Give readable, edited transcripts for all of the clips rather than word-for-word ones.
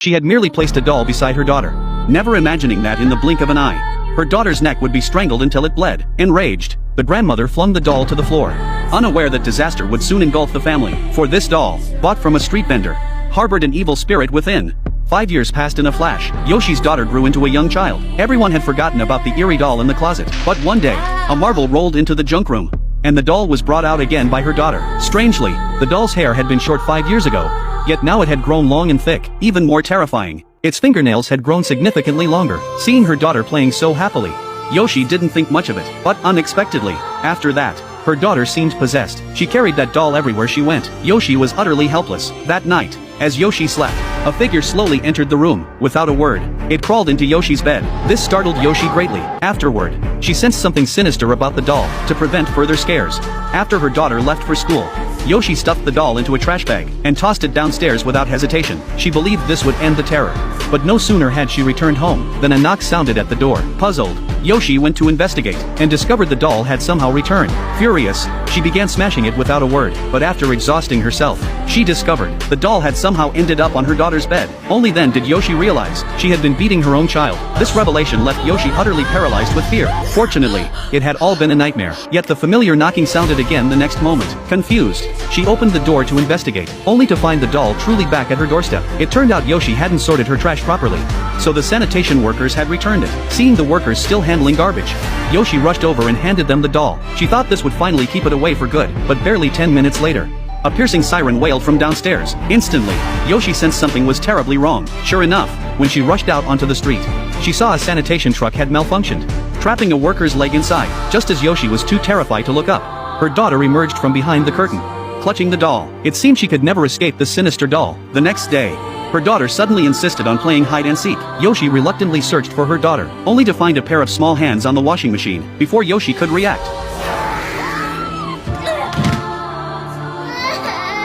She had merely placed a doll beside her daughter, never imagining that in the blink of an eye, her daughter's neck would be strangled until it bled. Enraged, the grandmother flung the doll to the floor, unaware that disaster would soon engulf the family, for this doll, bought from a street vendor, harbored an evil spirit within. 5 years passed in a flash. Yoshi's daughter grew into a young child. Everyone had forgotten about the eerie doll in the closet. But one day, a marble rolled into the junk room, and the doll was brought out again by her daughter. Strangely, the doll's hair had been short 5 years ago, yet now it had grown long and thick. Even more terrifying, its fingernails had grown significantly longer. Seeing her daughter playing so happily, Yoshi didn't think much of it. But unexpectedly, after that, her daughter seemed possessed. She carried that doll everywhere she went. Yoshi was utterly helpless. That night, as Yoshi slept, a figure slowly entered the room. Without a word, it crawled into Yoshi's bed. This startled Yoshi greatly. Afterward, she sensed something sinister about the doll, to prevent further scares. After her daughter left for school, Yoshi stuffed the doll into a trash bag, and tossed it downstairs without hesitation. She believed this would end the terror. But no sooner had she returned home, than a knock sounded at the door. Puzzled, Yoshi went to investigate, and discovered the doll had somehow returned. Furious, she began smashing it without a word. But after exhausting herself, she discovered the doll had somehow ended up on her daughter's bed. Only then did Yoshi realize she had been beating her own child. This revelation left Yoshi utterly paralyzed with fear. Fortunately, it had all been a nightmare. Yet the familiar knocking sounded again the next moment. Confused, she opened the door to investigate, only to find the doll truly back at her doorstep. It turned out Yoshi hadn't sorted her trash properly, so the sanitation workers had returned it. Seeing the workers still handling garbage, Yoshi rushed over and handed them the doll. She thought this would finally keep it away for good, but barely 10 minutes later, a piercing siren wailed from downstairs. Instantly, Yoshi sensed something was terribly wrong. Sure enough, when she rushed out onto the street, she saw a sanitation truck had malfunctioned, trapping a worker's leg inside. Just as Yoshi was too terrified to look up, her daughter emerged from behind the curtain, clutching the doll. It seemed she could never escape the sinister doll. The next day, her daughter suddenly insisted on playing hide and seek. Yoshi reluctantly searched for her daughter, only to find a pair of small hands on the washing machine. Before Yoshi could react,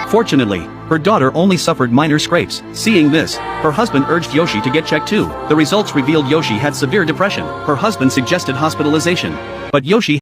fortunately, her daughter only suffered minor scrapes. Seeing this, her husband urged Yoshi to get checked too. The results revealed Yoshi had severe depression. Her husband suggested hospitalization, but Yoshi